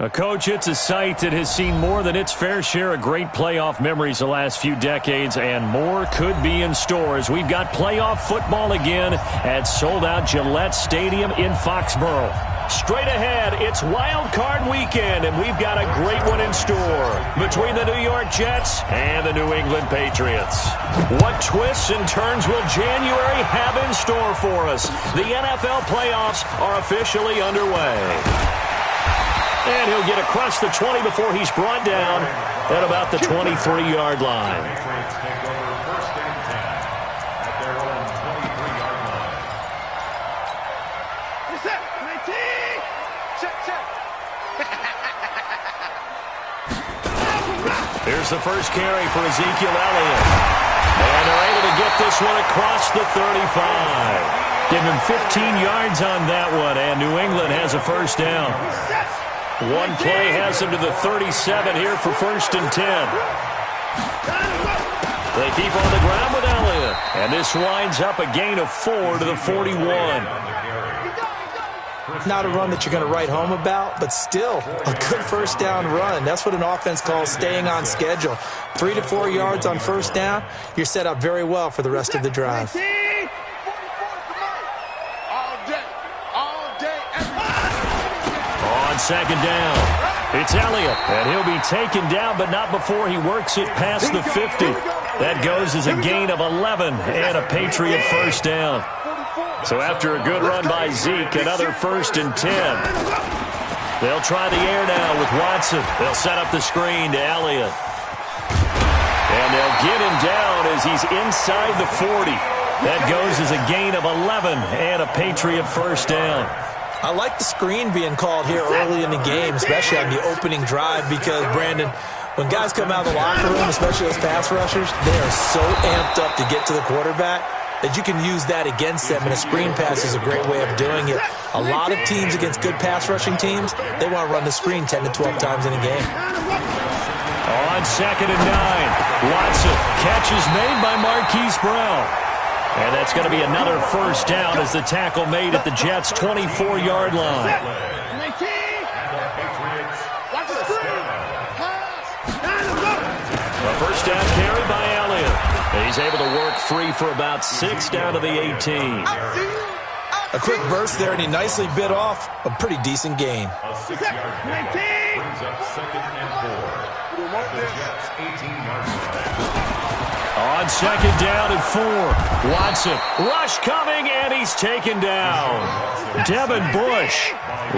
Coach, it's a site that has seen more than its fair share of great playoff memories the last few decades, and more could be in store as we've got playoff football again at sold-out Gillette Stadium in Foxborough. Straight ahead, it's Wild Card Weekend, and we've got a great one in store between the New York Jets and the New England Patriots. What twists and turns will January have in store for us? The NFL playoffs are officially underway. And he'll get across the 20 before he's brought down at about the 23-yard line. Here's the first carry for Ezekiel Elliott. And they're able to get this one across the 35. Give him 15 yards on that one, and New England has a first down. One play has him to the 37 here for 1st and 10. They keep on the ground with Elliott. And this winds up a gain of 4 to the 41. Not a run that you're going to write home about, but still a good first down run. That's what an offense calls staying on schedule. 3 to 4 yards on first down. You're set up very well for the rest of the drive. On second down, it's Elliott, and he'll be taken down, but not before he works it past the 50. That goes as a gain of 11 and a Patriot first down. So after a good run by Zeke, another 1st and 10. They'll try the air now with Watson. They'll set up the screen to Elliott. And they'll get him down as he's inside the 40. That goes as a gain of 11 and a Patriot first down. I like the screen being called here early in the game, especially on the opening drive, because, Brandon, when guys come out of the locker room, especially those pass rushers, they are so amped up to get to the quarterback that you can use that against them, and a screen pass is a great way of doing it. A lot of teams against good pass rushing teams, they want to run the screen 10 to 12 times in a game. On 2nd and 9, Watson. Catch is made by Marquise Brown. And that's going to be another first down as the tackle made at the Jets' 24-yard line. A first down carry by Elliott. He's able to work free for about 6 down to the 18. A quick burst there, and he nicely bit off a pretty decent gain. A 6-yard gain brings up 2nd and 4. The Jets' 18-yard line. On 2nd down and 4, Watson. Rush coming, and he's taken down. Devin Bush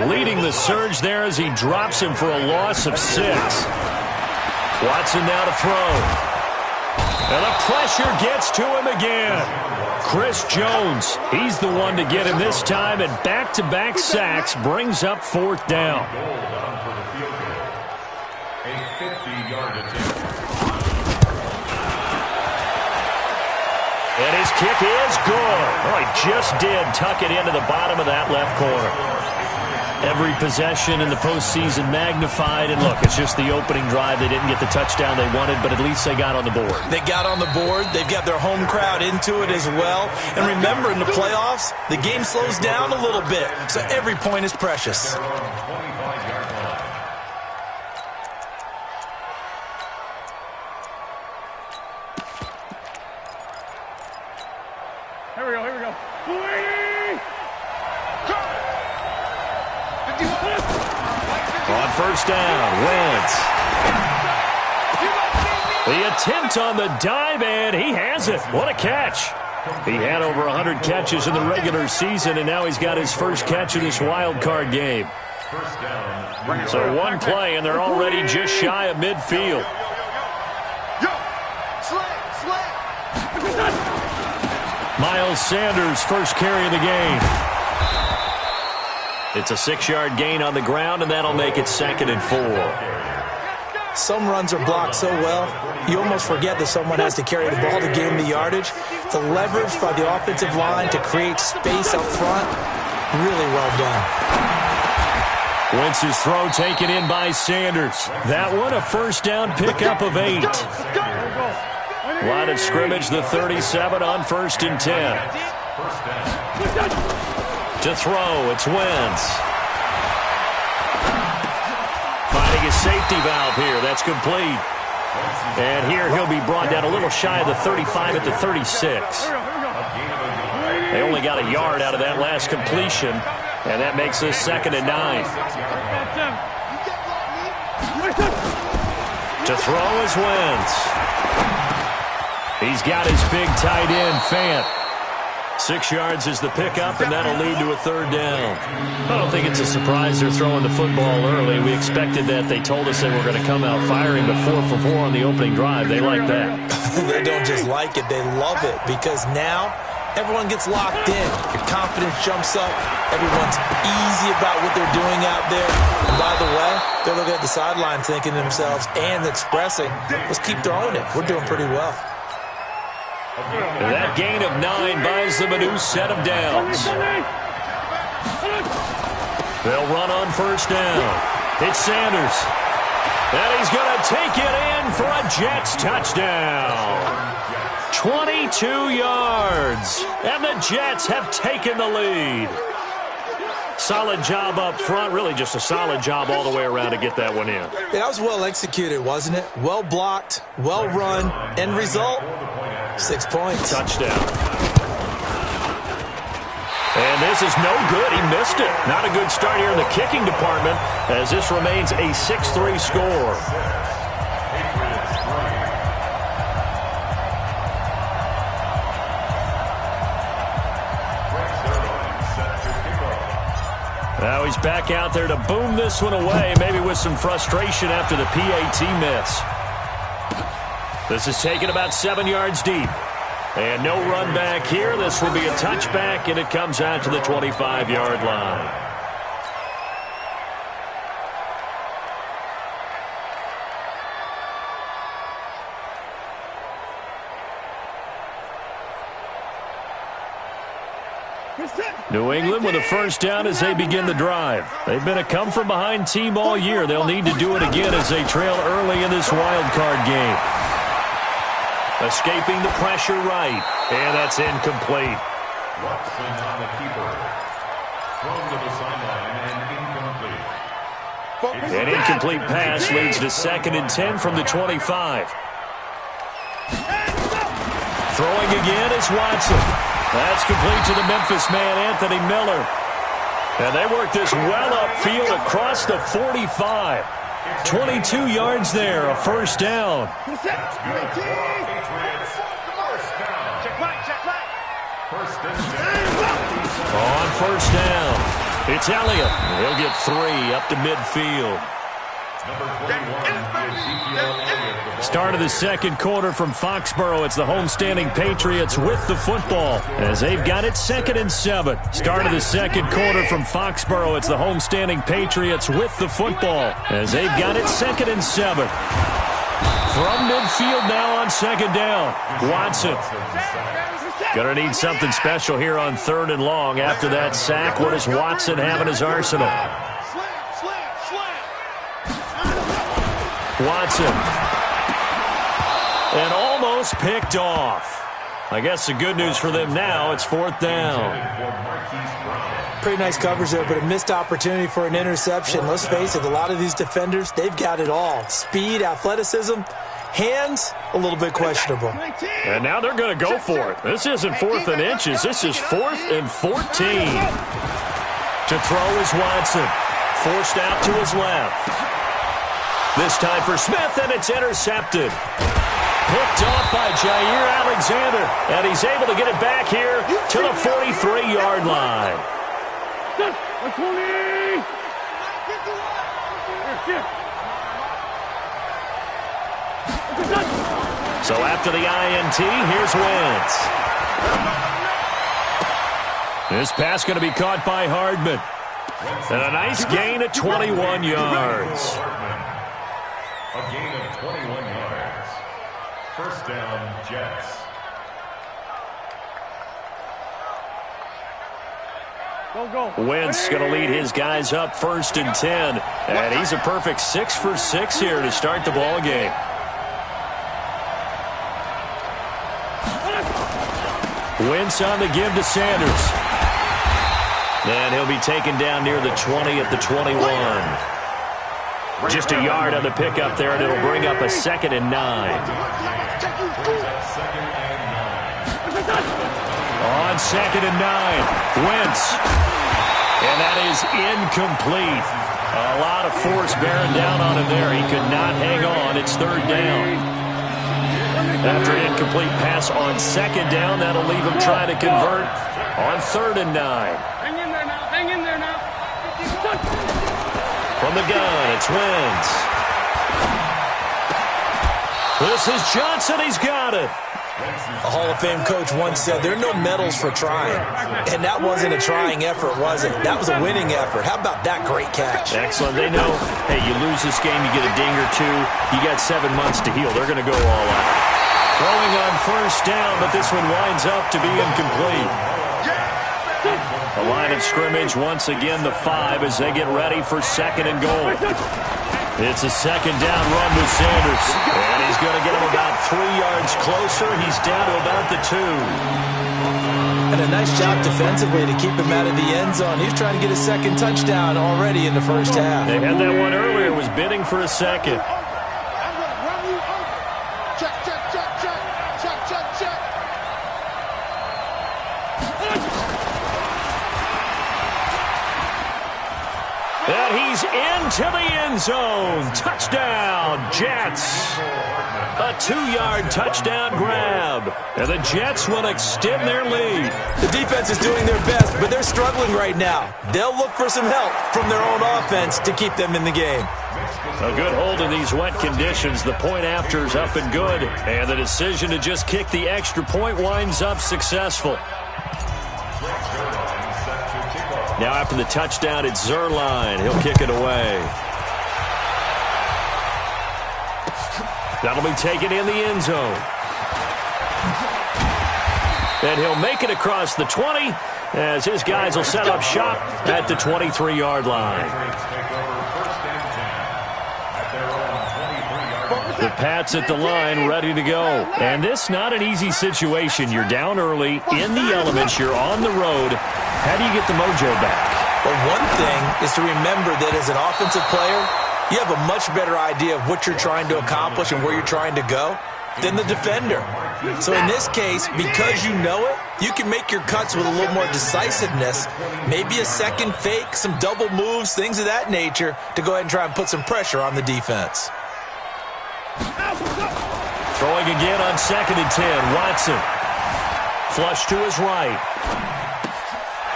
leading the surge there as he drops him for a loss of 6. Watson now to throw. And the pressure gets to him again. Chris Jones, he's the one to get him this time, and back-to-back sacks brings up 4th down. A 50-yard attempt. And his kick is good. Oh, he just did tuck it into the bottom of that left corner. Every possession in the postseason magnified. And look, it's just the opening drive. They didn't get the touchdown they wanted, but at least they got on the board. They got on the board. They've got their home crowd into it as well. And remember, in the playoffs, the game slows down a little bit, so every point is precious. Here we go. On first down, Wentz. The attempt on the dive, and he has it. What a catch. He had over 100 catches in the regular season, and now he's got his first catch in this wild card game. So one play, and they're already just shy of midfield. Miles Sanders, first carry of the game. It's a 6-yard gain on the ground, and that'll make it 2nd and 4. Some runs are blocked so well, you almost forget that someone has to carry the ball to gain the yardage. The leverage by the offensive line to create space up front, really well done. Wentz's throw taken in by Sanders. That one a first down pickup of 8. Line of scrimmage, the 37 on 1st and 10. To throw, it's Wentz. his safety valve here. That's complete. And here he'll be brought down a little shy of the 35 at the 36. They only got a yard out of that last completion, and that makes this 2nd and 9. To throw is Wentz. He's got his big tight end, Fant. 6 yards is the pickup, and that'll lead to a 3rd down. I don't think it's a surprise they're throwing the football early. We expected that. They told us they were going to come out firing, but 4 for 4 on the opening drive. They like that. They don't just like it. They love it because now everyone gets locked in. Your confidence jumps up. Everyone's easy about what they're doing out there. And by the way, they're looking at the sideline thinking to themselves and expressing, let's keep throwing it. We're doing pretty well. That gain of 9 buys them a new set of downs. They'll run on 1st down. It's Sanders. And he's going to take it in for a Jets touchdown. 22 yards. And the Jets have taken the lead. Solid job up front. Really just a solid job all the way around to get that one in. That was well executed, wasn't it? Well blocked, well run. End result, 6 points. Touchdown. And this is no good. He missed it. Not a good start here in the kicking department as this remains a 6-3 score. Now he's back out there to boom this one away, maybe with some frustration after the PAT miss. This is taken about 7 yards deep. And no run back here. This will be a touchback, and it comes out to the 25-yard line. New England with a 1st down as they begin the drive. They've been a come-from-behind team all year. They'll need to do it again as they trail early in this wild card game. Escaping the pressure right, and that's incomplete. Watson on the keeper. Thrown to the sideline and incomplete. An incomplete pass leads to 2nd and 10 from the 25. Throwing again is Watson. That's complete to the Memphis man, Anthony Miller. And they work this well upfield across the 45. 22 yards there, a 1st down. On 1st down, it's Elliott. He'll get 3 up to midfield. Start of the 2nd quarter from Foxborough. It's the homestanding Patriots with the football as they've got it 2nd and 7. Start of the 2nd quarter from Foxborough. It's the homestanding Patriots with the football as they've got it 2nd and 7. From midfield now on 2nd down. Watson. Going to need something special here on 3rd and long. After that sack, what does Watson have in his arsenal? Watson. And almost picked off. I guess the good news for them now, it's 4th down. Pretty nice coverage there, but a missed opportunity for an interception. Let's face it, a lot of these defenders, they've got it all. Speed, athleticism, hands, a little bit questionable. And now they're going to go for it. This isn't 4th and inches. This is 4th and 14. To throw is Watson. Forced out to his left. This time for Smith, and it's intercepted. Picked off by Jair Alexander, and he's able to get it back here to the 43-yard line. So after the INT, here's Wentz. This pass going to be caught by Hardman. And a nice gain of 21 yards. A gain of 21 yards. 1st down, Jets. Wentz going to lead his guys up 1st and 10. And he's a perfect 6 for 6 here to start the ball game. Wentz on the give to Sanders. And he'll be taken down near the 20 at the 21. Just a yard on the pickup there, and it'll bring up a 2nd and 9. On 2nd and 9, Wentz. And that is incomplete. A lot of force bearing down on him there. He could not hang on. It's 3rd down. After an incomplete pass on 2nd down, that'll leave him trying to convert on 3rd and 9. Hang in there now. Hang in there now. From the gun, it's Wentz. This is Johnson. He's got it. A Hall of Fame coach once said, there are no medals for trying. And that wasn't a trying effort, was it? That was a winning effort. How about that great catch? Excellent. They know, hey, you lose this game, you get a ding or two. You got 7 months to heal. They're going to go all out. Throwing on 1st down, but this one winds up to be incomplete. The line of scrimmage, once again, the 5 as they get ready for 2nd and goal. It's a 2nd down run to Sanders. And he's going to get him about 3 yards closer. He's down to about the 2. And a nice job defensively to keep him out of the end zone. He's trying to get a 2nd touchdown already in the 1st half. They had that one earlier. Was bidding for a 2nd. And he's into the end zone. Touchdown, Jets. A 2-yard touchdown grab. And the Jets will extend their lead. The defense is doing their best, but they're struggling right now. They'll look for some help from their own offense to keep them in the game. A good hold in these wet conditions. The point after is up and good. And the decision to just kick the extra point winds up successful. Now after the touchdown, it's Zuerlein. He'll kick it away. That'll be taken in the end zone. And he'll make it across the 20 as his guys will set up shop at the 23-yard line. The Pats at the line ready to go. And this not an easy situation. You're down early, in the elements, you're on the road. How do you get the mojo back? Well, one thing is to remember that as an offensive player, you have a much better idea of what you're trying to accomplish and where you're trying to go than the defender. So in this case, because you know it, you can make your cuts with a little more decisiveness, maybe a 2nd fake, some double moves, things of that nature, to go ahead and try and put some pressure on the defense. Throwing again on 2nd and 10, Watson. Flush to his right.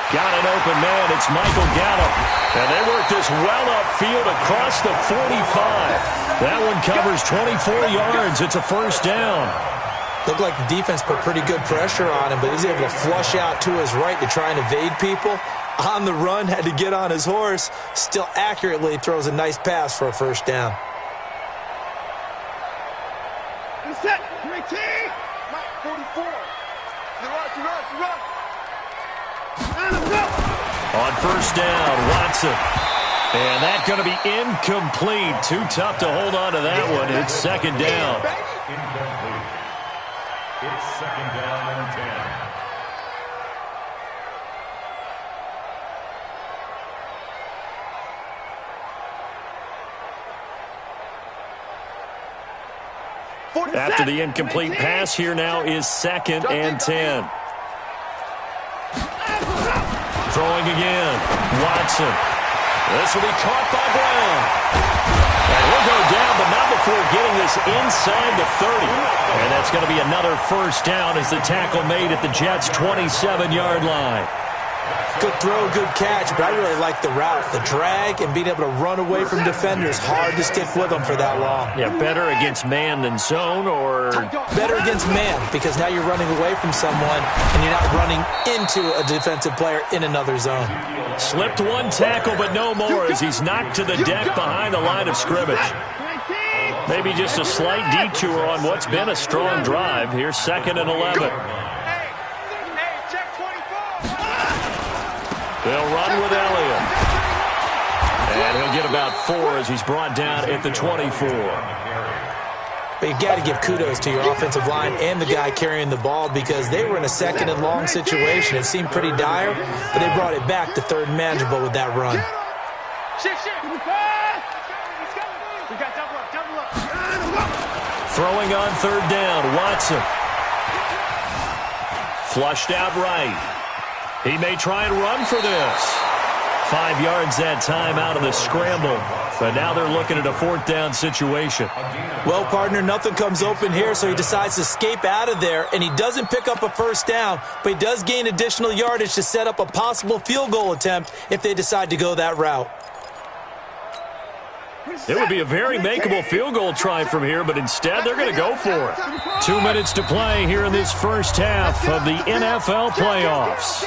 Got an open man. It's Michael Gallup. And they work this well upfield across the 45. That one covers 24 yards. It's a 1st down. Looked like the defense put pretty good pressure on him, but he's able to flush out to his right to try and evade people. On the run, had to get on his horse. Still accurately throws a nice pass for a 1st down. Set. 3T. Mike, 44. Run. On 1st down, Watson. And that's going to be incomplete. Too tough to hold on to that one. It's 2nd down. Incomplete. It's 2nd down and 10. After the incomplete pass, here now is 2nd and 10. Throwing again, Watson. This will be caught by Brown. And he'll go down, but not before getting this inside the 30. And that's going to be another 1st down as the tackle made at the Jets' 27-yard line. Good throw, good catch, but I really like the route. The drag and being able to run away from defenders. Hard to stick with them for that long. Yeah, better against man than zone, or better against man, because now you're running away from someone and you're not running into a defensive player in another zone. Slipped one tackle, but no more as he's knocked to the deck behind the line of scrimmage. Maybe just a slight detour on what's been a strong drive. Here's 2nd and 11. They'll run with Elliott. And he'll get about 4 as he's brought down at the 24. But you got to give kudos to your offensive line and the guy carrying the ball, because they were in a 2nd and long situation. It seemed pretty dire, but they brought it back to 3rd and manageable with that run. Throwing on third down, Watson. Flushed out right. He may try and run for this. 5 yards that time out of the scramble. But now they're looking at a fourth down situation. Well, partner, nothing comes open here, so he decides to escape out of there, and he doesn't pick up a first down, but he does gain additional yardage to set up a possible field goal attempt if they decide to go that route. It would be a very makeable field goal try from here, but instead they're going to go for it. 2 minutes to play here in this first half of the NFL playoffs.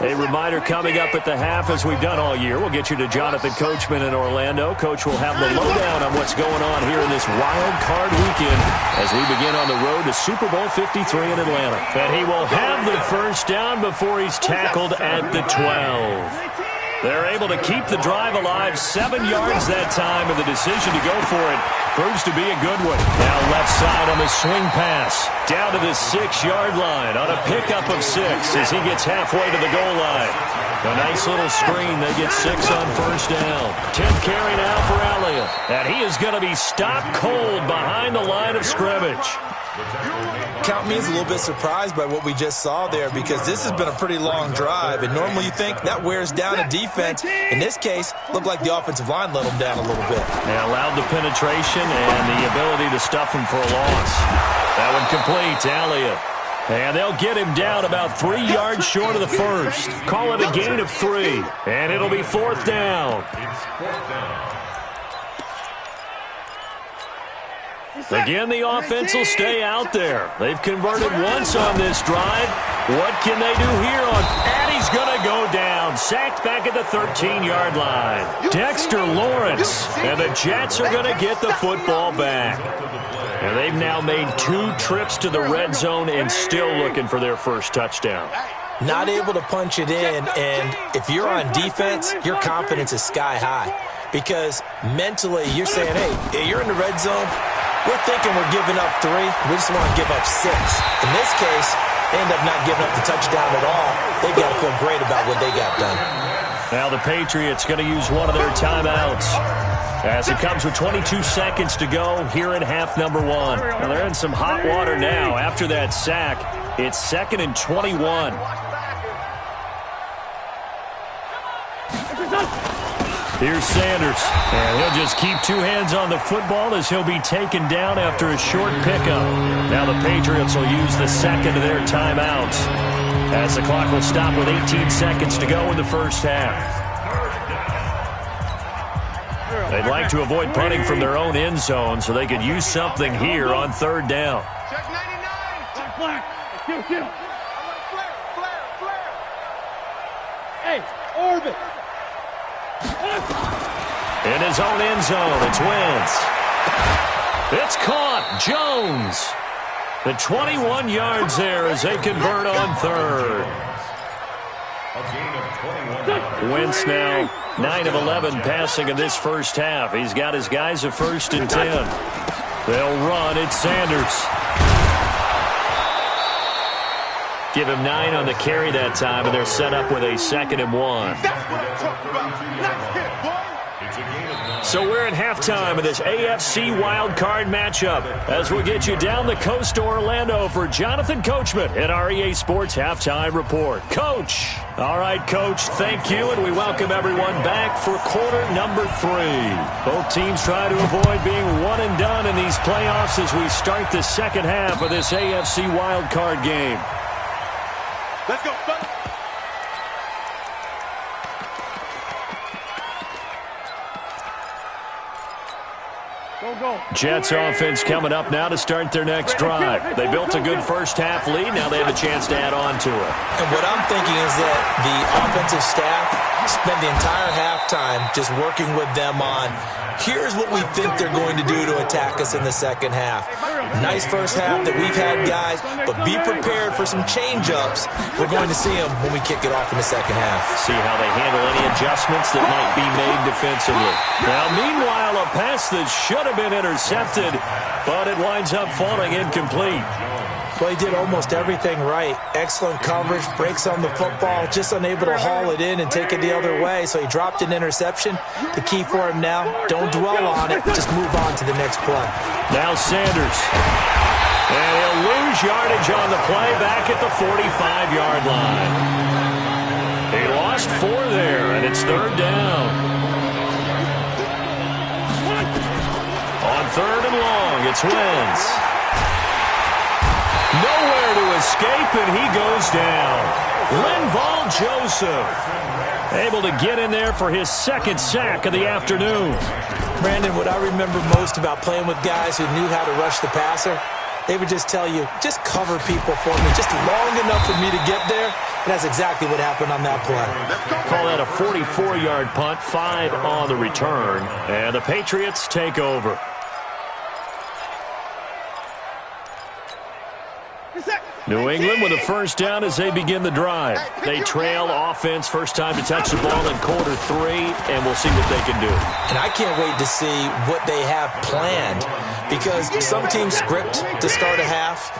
A reminder coming up at the half, as we've done all year. We'll get you to Jonathan Coachman in Orlando. Coach will have the lowdown on what's going on here in this wild card weekend as we begin on the road to Super Bowl 53 in Atlanta. And he will have the first down before he's tackled at the 12. They're able to keep the drive alive, 7 yards that time, and the decision to go for it proves to be a good one. Now left side on the swing pass, down to the 6-yard line on a pickup of 6 as he gets halfway to the goal line. A nice little screen. They get 6 on first down. 10th carry now for Elliott, and he is going to be stopped cold behind the line of scrimmage. Count me as a little bit surprised by what we just saw there, because this has been a pretty long drive, and normally you think that wears down a defense. In this case, looked like the offensive line let them down a little bit. They allowed the penetration and the ability to stuff him for a loss. That one complete to Elliott. And they'll get him down about 3 yards short of the first. Call it a gain of 3, and it'll be fourth down. Again, the offense will stay out there. They've converted once on this drive. What can they do here? And he's going to go down. Sacked back at the 13-yard line. Dexter Lawrence. And the Jets are going to get the football back. And they've now made 2 trips to the red zone and still looking for their first touchdown. Not able to punch it in, and if you're on defense, your confidence is sky high. Because mentally, you're saying, hey, you're in the red zone. We're thinking we're giving up 3. We just want to give up 6. In this case, they end up not giving up the touchdown at all. They've got to feel great about what they got done. Now the Patriots going to use one of their timeouts as it comes with 22 seconds to go here in half number 1. Now they're in some hot water now after that sack. It's 2nd and 21. Here's Sanders, and he'll just keep 2 hands on the football as he'll be taken down after a short pickup. Now the Patriots will use the second of their timeouts as the clock will stop with 18 seconds to go in the first half. They'd like to avoid punting from their own end zone so they could use something here on third down. Check 99. Black. Kill. Flare. Hey, orbit. In his own end zone, it's Wentz. It's caught. Jones. The 21 yards there as they convert on third. Wentz now 9 of 11 passing in this first half. He's got his guys at 1st and 10. They'll run. It's Sanders. Give him 9 on the carry that time, and they're set up with a 2nd and 1. So we're at halftime of this AFC wildcard matchup as we get you down the coast to Orlando for Jonathan Coachman at our EA Sports Halftime Report. Coach. All right, Coach, thank you, and we welcome everyone back for quarter number 3. Both teams try to avoid being one and done in these playoffs as we start the second half of this AFC wildcard game. Let's go, son. Go. Jets offense coming up now to start their next drive. They built a good first half lead. Now they have a chance to add on to it. And what I'm thinking is that the offensive staff spent the entire halftime just working with them on, here's what we think they're going to do to attack us in the second half. Nice first half that we've had, guys, but be prepared for some change-ups. We're going to see them when we kick it off in the second half. See how they handle any adjustments that might be made defensively. Now, meanwhile, a pass that should have been intercepted, but it winds up falling incomplete. Well, he did almost everything right. Excellent coverage, breaks on the football, just unable to haul it in and take it the other way. So he dropped an interception. The key for him now, don't dwell on it. Just move on to the next play. Now Sanders. And he'll lose yardage on the play back at the 45-yard line. He lost 4 there, and it's third down. On third and long, it's Wentz. Nowhere to escape, and he goes down. Linval Joseph able to get in there for his second sack of the afternoon. Brandon, what I remember most about playing with guys who knew how to rush the passer, they would just tell you, just cover people for me, just long enough for me to get there. And that's exactly what happened on that play. Call that a 44-yard punt, 5 on the return, and the Patriots take over. New England with a first down as they begin the drive. They trail offense, first time to touch the ball in quarter 3, and we'll see what they can do. And I can't wait to see what they have planned, because some teams script to start a half.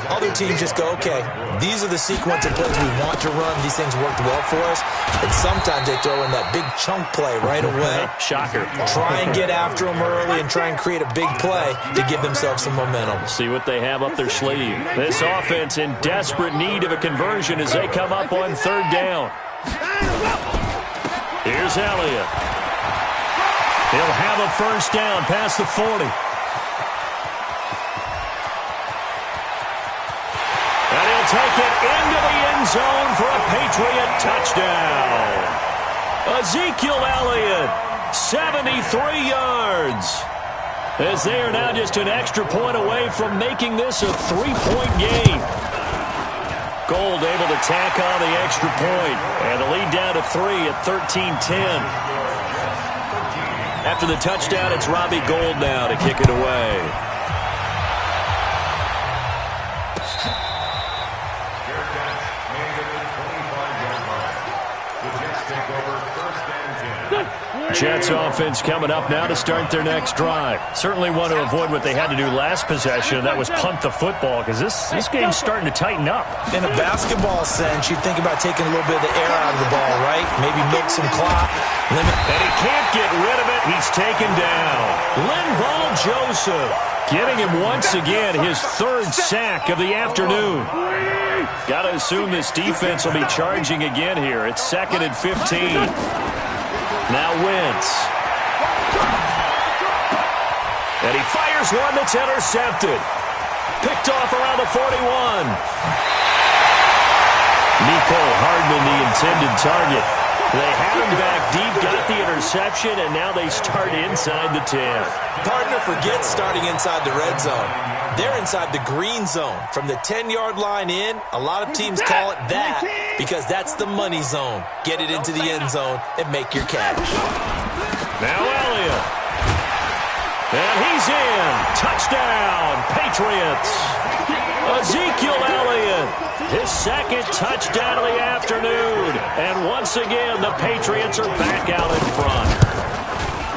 Other teams just go, okay, these are the sequence of plays we want to run. These things worked well for us. And sometimes they throw in that big chunk play right away. Shocker. Try and get after them early and try and create a big play to give themselves some momentum. See what they have up their sleeve. This offense in desperate need of a conversion as they come up on third down. Here's Elliott. He'll have a first down past the 40. And he'll take it into the end zone for a Patriot touchdown. Ezekiel Elliott, 73 yards. As they are now just an extra point away from making this a 3-point game. Gold able to tack on the extra point. And the lead down to 3 at 13-10. After the touchdown, it's Robbie Gould now to kick it away. Jets offense coming up now to start their next drive. Certainly want to avoid what they had to do last possession. That was punt the football, because this game's starting to tighten up. In a basketball sense, you think about taking a little bit of the air out of the ball, right? Maybe milk some clock. And he can't get rid of it. He's taken down. Linval Joseph getting him once again his third sack of the afternoon. Got to assume this defense will be charging again here. It's 2nd and 15. Now Wentz. And he fires one that's intercepted. Picked off around the 41. Mecole Hardman, the intended target. They had him back deep, got the interception, and now they start inside the 10. Partner forgets starting inside the red zone. They're inside the green zone. From the 10-yard line in, a lot of teams call it that because that's the money zone. Get it into the end zone and make your cash. Now Elliott. And he's in. Touchdown, Patriots. Ezekiel Elliott, his second touchdown of the afternoon. And once again, the Patriots are back out in front.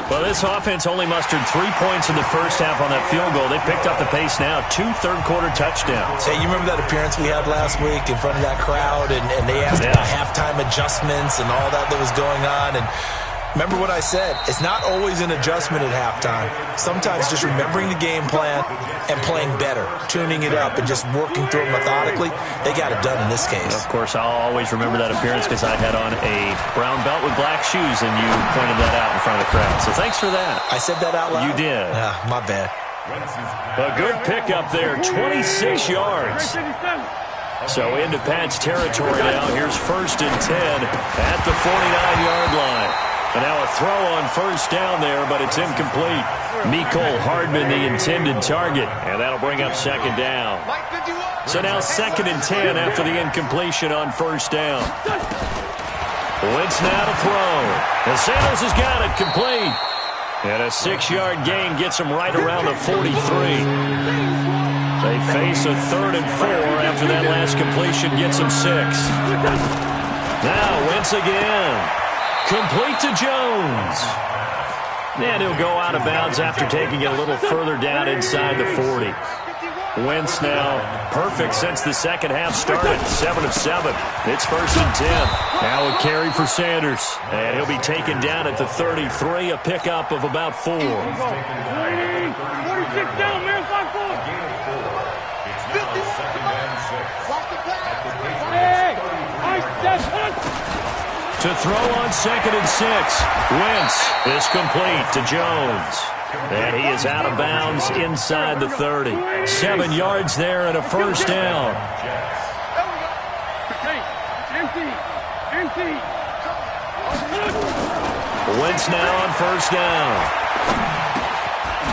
Well, this offense only mustered 3 points in the first half on that field goal. They picked up the pace now. 2 third-quarter touchdowns. Hey, you remember that appearance we had last week in front of that crowd, and they asked about halftime adjustments and all that was going on, and remember what I said. It's not always an adjustment at halftime. Sometimes just remembering the game plan and playing better, tuning it up and just working through it methodically. They got it done in this case. Of course, I'll always remember that appearance because I had on a brown belt with black shoes, and you pointed that out in front of the crowd. So thanks for that. I said that out loud? You did. My bad. A good pickup there, 26 yards. So into Pat's territory now. Here's 1st and 10 at the 49-yard line. And now a throw on first down there, but it's incomplete. Mecole Hardman, the intended target, and that'll bring up 2nd down. So now 2nd and 10 after the incompletion on first down. Wentz now to throw. And Sanders has got it complete. And a 6-yard gain gets him right around the 43. They face a 3rd and 4 after that last completion gets him 6. Now Wentz again. Complete to Jones. And he'll go out of bounds after taking it a little further down inside the 40. Wentz now perfect since the second half started. 7 of 7. It's 1st and 10. Now a carry for Sanders. And he'll be taken down at the 33, a pickup of about 4. 46 down, man. 5-4. To throw on 2nd and 6. Wentz is complete to Jones. And he is out of bounds inside the 30. 7 yards there and a 1st down. Wentz now on 1st down.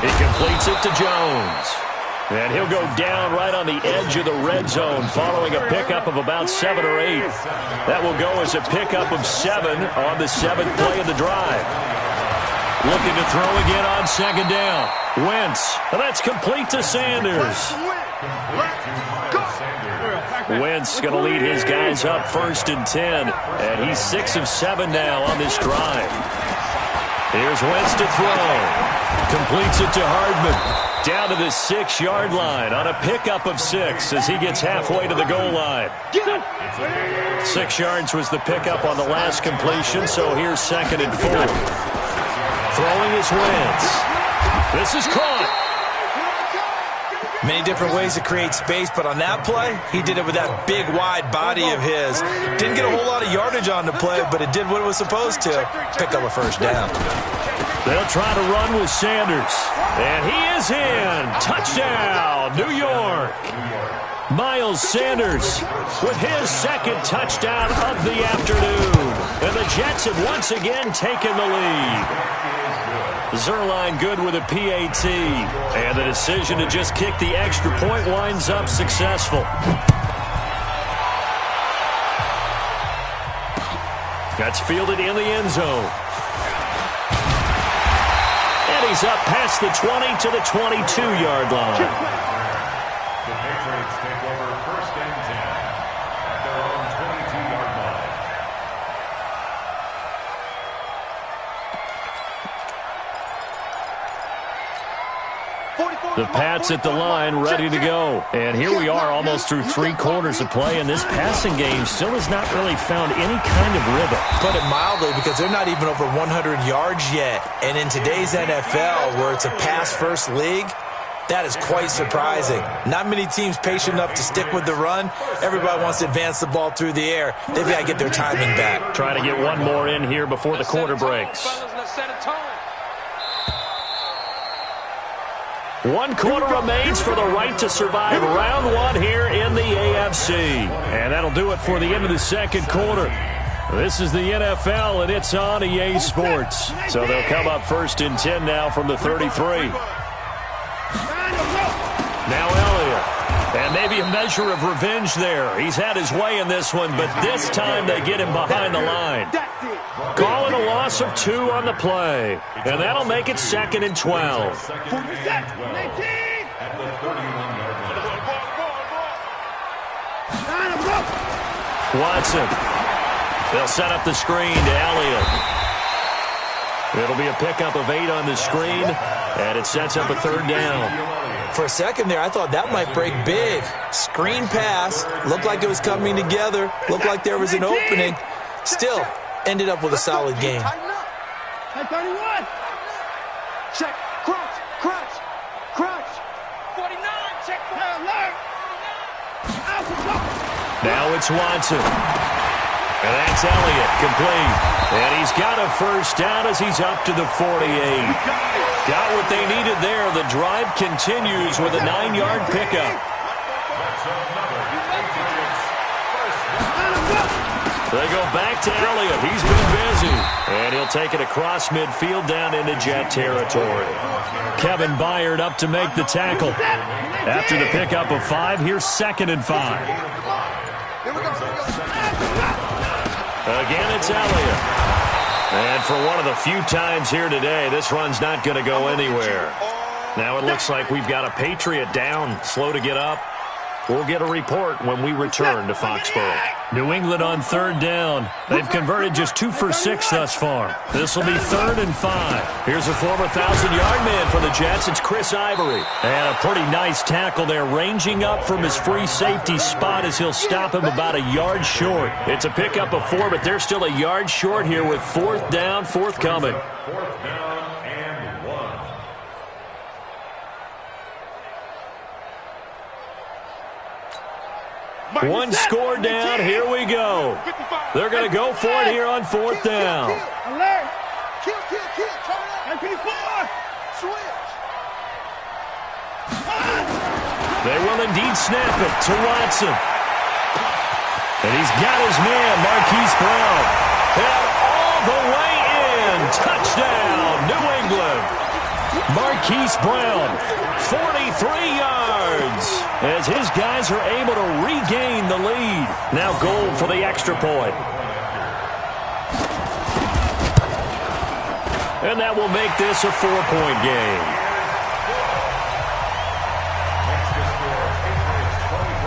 He completes it to Jones. And he'll go down right on the edge of the red zone following a pickup of about 7 or 8. That will go as a pickup of 7 on the 7th play of the drive. Looking to throw again on 2nd down. Wentz. And that's complete to Sanders. Wentz going to lead his guys up 1st and 10. And he's 6 of 7 now on this drive. Here's Wentz to throw. Completes it to Hardman. Down to the 6-yard line on a pickup of 6 as he gets halfway to the goal line. 6 yards was the pickup on the last completion, so here's 2nd and 4. Throwing is Wentz. This is caught. Many different ways to create space, but on that play, he did it with that big, wide body of his. Didn't get a whole lot of yardage on the play, but it did what it was supposed to. Pick up a 1st down. They'll try to run with Sanders. And he is in. Touchdown, New York. Miles Sanders with his 2nd touchdown of the afternoon. And the Jets have once again taken the lead. Zuerlein good with a PAT. And the decision to just kick the extra point winds up successful. That's fielded in the end zone. And he's up past the 20 to the 22-yard line. The Patriots take over 1st and 10 at their own 22-yard line. The Pats at the line, ready to go. And here we are almost through 3 quarters of play, and this passing game still has not really found any kind of rhythm. Put it mildly, because they're not even over 100 yards yet. And in today's NFL, where it's a pass-first league, that is quite surprising. Not many teams patient enough to stick with the run. Everybody wants to advance the ball through the air. They've got to get their timing back. Trying to get one more in here before the quarter breaks. 1 quarter remains for the right to survive round 1 here in the AFC. And that'll do it for the end of the 2nd quarter. This is the NFL, and it's on EA Sports. So they'll come up 1st and 10 now from the 33. Now Elliott. And maybe a measure of revenge there. He's had his way in this one, but this time they get him behind the line. Calling a loss of 2 on the play. And that'll make it 2nd and 12. Watson. They'll set up the screen to Elliott. It'll be a pickup of 8 on the screen, and it sets up a 3rd down. For a second there, I thought that might break big. Screen pass. Looked like it was coming together. Looked like there was an opening. Still, ended up with a solid game. 31. Check. Crunch. Crunch. Crunch. 49. Check. Alert. Now it's Watson. And that's Elliott, complete. And he's got a 1st down as he's up to the 48. Got what they needed there. The drive continues with a 9-yard pickup. They go back to Elliott. He's been busy. And he'll take it across midfield down into Jet territory. Kevin Byard up to make the tackle. After the pickup of 5, here's 2nd and 5. Again, it's Elliott. And for one of the few times here today, this run's not going to go anywhere. Now it looks like we've got a Patriot down, slow to get up. We'll get a report when we return to Foxborough. New England on third down. They've converted just 2 for 6 thus far. This will be 3rd and 5. Here's a former 1,000-yard man for the Jets. It's Chris Ivory. And a pretty nice tackle there, ranging up from his free safety spot as he'll stop him about a yard short. It's a pickup of 4, but they're still a yard short here with 4th down forthcoming. 4th down and 1. One score down. Here we go. They're going to go for it here on 4th down. Alert. Kill. Turn up. 54. Switch. They will indeed snap it to Watson. And he's got his man, Marquise Brown. And all the way in. Touchdown, New England. Marquise Brown, 43 yards, as his guys are able to regain the lead. Now goal for the extra point. And that will make this a 4-point game.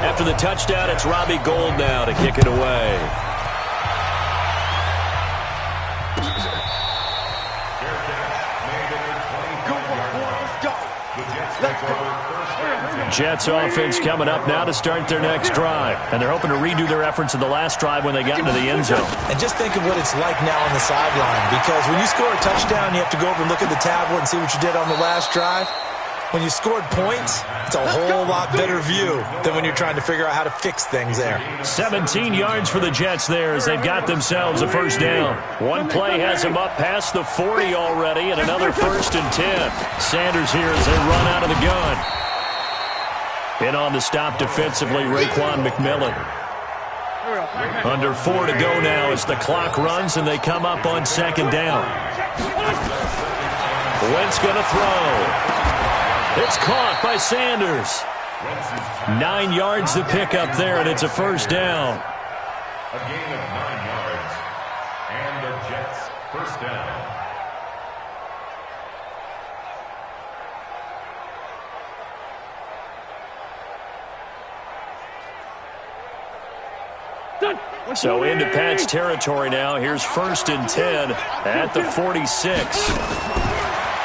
After the touchdown, it's Robbie Gould now to kick it away. Jets offense coming up now to start their next drive. And they're hoping to redo their efforts in the last drive when they got into the end zone. And just think of what it's like now on the sideline, because when you score a touchdown, you have to go over and look at the tablet and see what you did on the last drive. When you scored points, it's a whole lot better view than when you're trying to figure out how to fix things there. 17 yards for the Jets there as they've got themselves a 1st down. One play has them up past the 40 already, and another 1st and 10. Sanders here as they run out of the gun. In on the stop defensively, Raekwon McMillan. Under 4 to go now as the clock runs and they come up on 2nd down. Wentz going to throw. It's caught by Sanders. 9 yards to pick up there, and it's a 1st down. A gain of 9 yards. And the Jets 1st down. So into Pat's territory now. Here's 1st and 10 at the 46.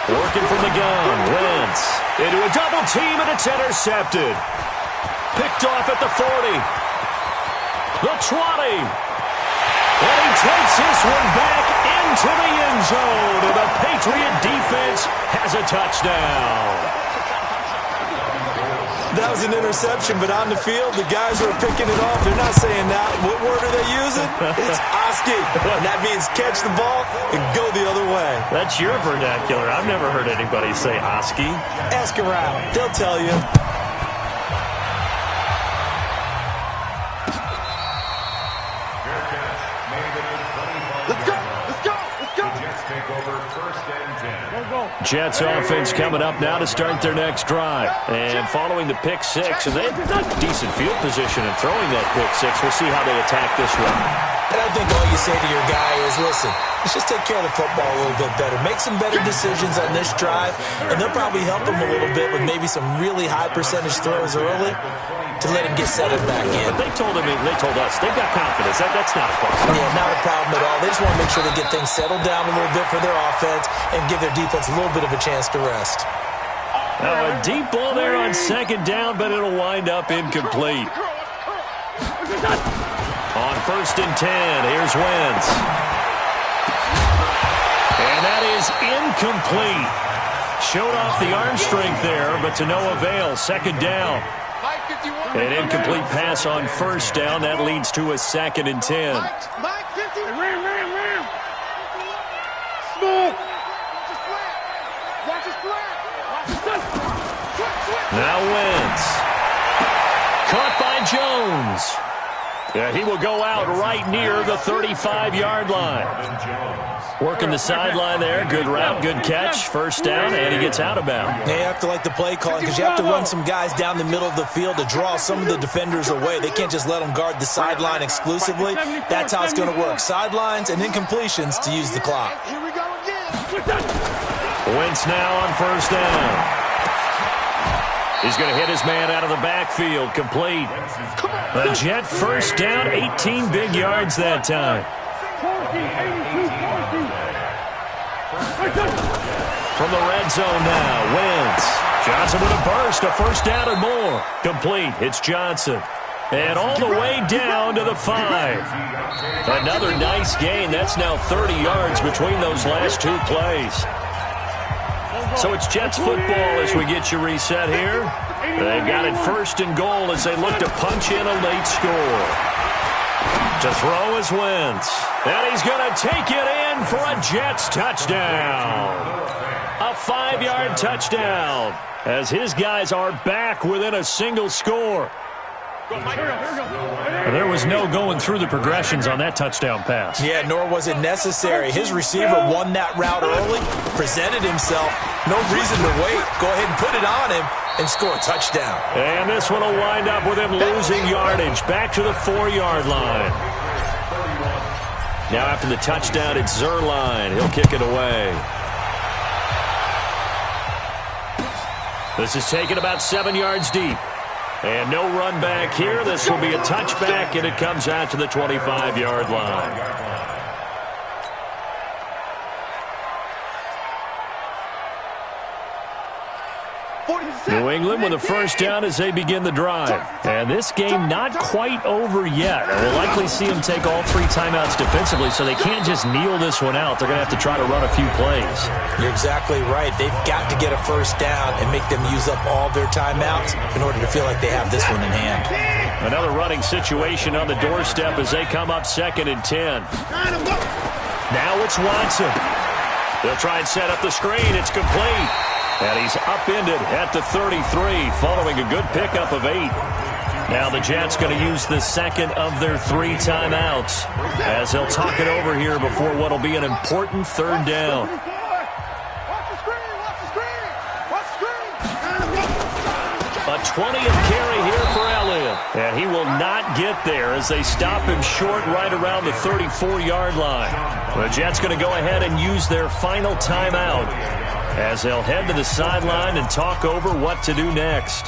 Working from the gun. Wentz into a double team, and it's intercepted. Picked off at the 40. The 20. And he takes this one back into the end zone. And the Patriot defense has a touchdown. That was an interception, but on the field, the guys who are picking it off, they're not saying that. What word are they using? It's Oski. And that means catch the ball and go the other way. That's your vernacular. I've never heard anybody say Oski. Ask around. They'll tell you. Jets offense coming up now to start their next drive. And following the pick 6, and they've got decent field position and throwing that pick 6. We'll see how they attack this one. And I think all you say to your guy is, listen, let's just take care of the football a little bit better. Make some better decisions on this drive, and they'll probably help him a little bit with maybe some really high percentage throws early to let him get settled back in. But they told us, they've got confidence. That's not a problem. Yeah, not a problem at all. They just want to make sure they get things settled down a little bit for their offense and give their defense a little bit of a chance to rest. Now a deep ball there on 2nd down, but it'll wind up incomplete. On 1st and 10, here's Wentz. And that is incomplete. Showed off the arm strength there, but to no avail. 2nd down. An incomplete pass on 1st down. That leads to a 2nd and 10. Now Wentz. Caught by Jones. Yeah, he will go out right near the 35-yard line. Working the sideline there. Good route, good catch. First down, and he gets out of bounds. Yeah, you have to like the play calling because you have to run some guys down the middle of the field to draw some of the defenders away. They can't just let them guard the sideline exclusively. That's how it's going to work. Sidelines and incompletions to use the clock. Here we go again. Wentz now on first down. He's going to hit his man out of the backfield. Complete. The Jet first down, 18 big yards that time. From the red zone now, Wentz. Johnson with a burst, a first down and more. Complete. It's Johnson. And all the way down to the 5. Another nice gain. That's now 30 yards between those last two plays. So it's Jets football as we get you reset here. They've got it first and goal as they look to punch in a late score. To throw is Wentz. And he's going to take it in for a Jets touchdown. A 5-yard touchdown as his guys are back within a single score. There was no going through the progressions on that touchdown pass. Yeah, nor was it necessary. His receiver won that route early, presented himself. No reason to wait. Go ahead and put it on him and score a touchdown. And this one will wind up with him losing yardage. Back to the 4-yard line. Now after the touchdown, it's Zuerlein. He'll kick it away. This is taken about 7 yards deep. And no run back here. This will be a touchback, and it comes out to the 25-yard line. New England with a first down as they begin the drive. And this game not quite over yet. We'll likely see them take all 3 timeouts defensively, so they can't just kneel this one out. They're going to have to try to run a few plays. You're exactly right. They've got to get a first down and make them use up all their timeouts in order to feel like they have this one in hand. Another running situation on the doorstep as they come up 2nd and 10. Now it's Watson. They'll try and set up the screen. It's complete. And he's upended at the 33 following a good pickup of 8. Now the Jets going to use the second of their 3 timeouts as they'll talk it over here before what will be an important 3rd down. A 20th carry here for Elliott. And he will not get there as they stop him short right around the 34-yard line. The Jets going to go ahead and use their final timeout as they'll head to the sideline and talk over what to do next.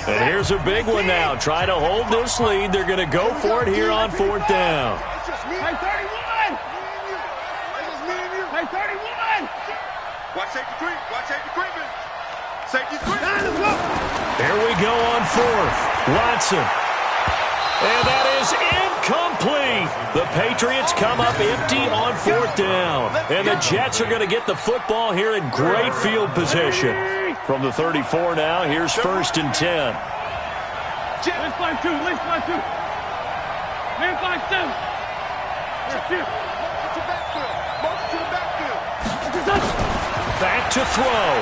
And here's a big one now. Try to hold this lead. They're going to go for it here on 4th down. Hey, 31! Hey, 31! Watch safety creep. Watch safety creeping. Safety creep. Here we go on 4th. Watson. And that is incomplete. The Patriots come up empty on 4th down. And the Jets are going to get the football here in great field position. From the 34 now, here's 1st and 10. Let's find 2. Let's find 2. Man, 5-7. Let's shoot. To backfield. Motion to the backfield. Back to throw.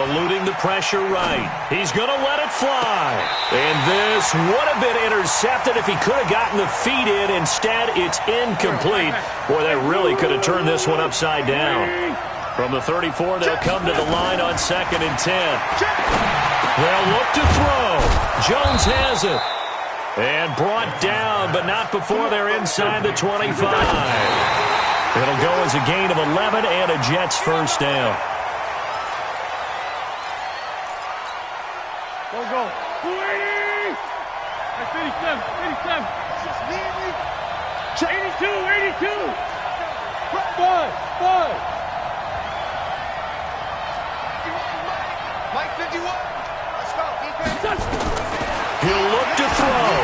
Eluding the pressure right. He's going to let it fly. And this would have been intercepted if he could have gotten the feet in. Instead, it's incomplete. Boy, they really could have turned this one upside down. From the 34, they'll come to the line on 2nd and 10. They'll look to throw. Jones has it. And brought down, but not before they're inside the 25. It'll go as a gain of 11 and a Jets first down. Go. 280! That's 87. 87. Just leave me. 82. 82. 5. Mike 51. Let's go. Defense. He'll look to throw.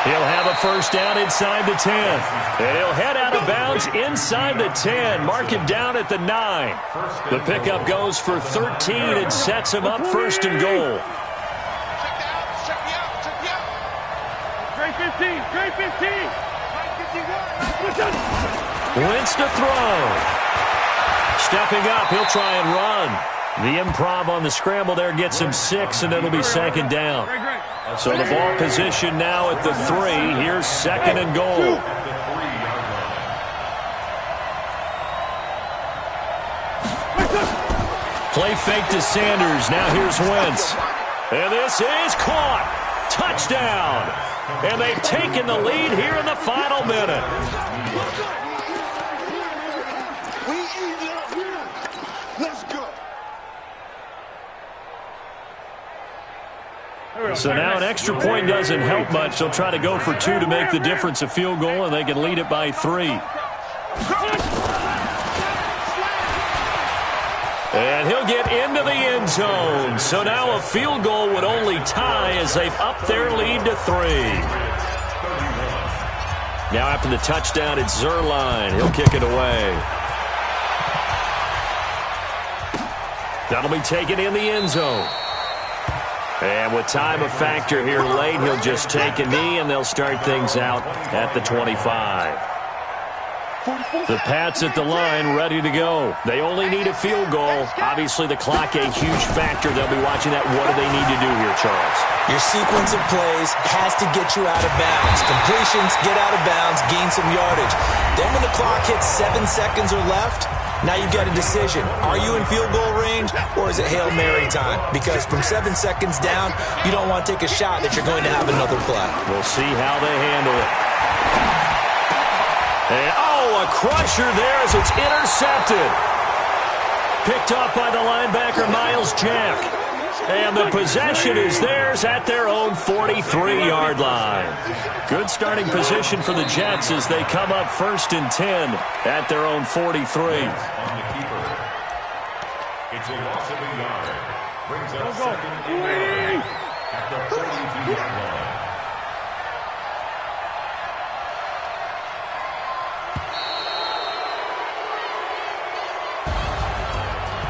He'll have a first down inside the 10. And he'll head out of bounds inside the 10. Mark it down at the 9. The pickup goes for 13 and sets him up 1st and goal. Check me out. Trey 15. Trey 15. Mike 51. Wentz to throw. Stepping up, he'll try and run. The improv on the scramble there gets him 6, and it'll be second down. So the ball position now at the 3. Here's second and goal. Play fake to Sanders. Now here's Wentz. And this is caught. Touchdown. And they've taken the lead here in the final minute. So now an extra point doesn't help much. They'll try to go for 2 to make the difference a field goal, and they can lead it by 3. And he'll get into the end zone. So now a field goal would only tie as they've upped their lead to 3. Now after the touchdown, it's Zuerlein. He'll kick it away. That'll be taken in the end zone. And with time a factor here late, he'll just take a knee, and they'll start things out at the 25. The Pats at the line ready to go. They only need a field goal. Obviously, the clock a huge factor. They'll be watching that. What do they need to do here, Charles? Your sequence of plays has to get you out of bounds. Completions, get out of bounds, gain some yardage. Then when the clock hits 7 seconds or left, now you've got a decision. Are you in field goal range, or is it Hail Mary time? Because from 7 seconds down, you don't want to take a shot that you're going to have another play. We'll see how they handle it. And, a crusher there as it's intercepted. Picked up by the linebacker, Miles Jack. And the possession is theirs at their own 43-yard line. Good starting position for the Jets as they come up 1st and 10 at their own 43. It's a loss of a yard. Brings up second and 8 at the 42-yard line.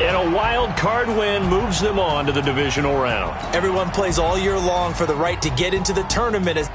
And a wild card win moves them on to the divisional round. Everyone plays all year long for the right to get into the tournament.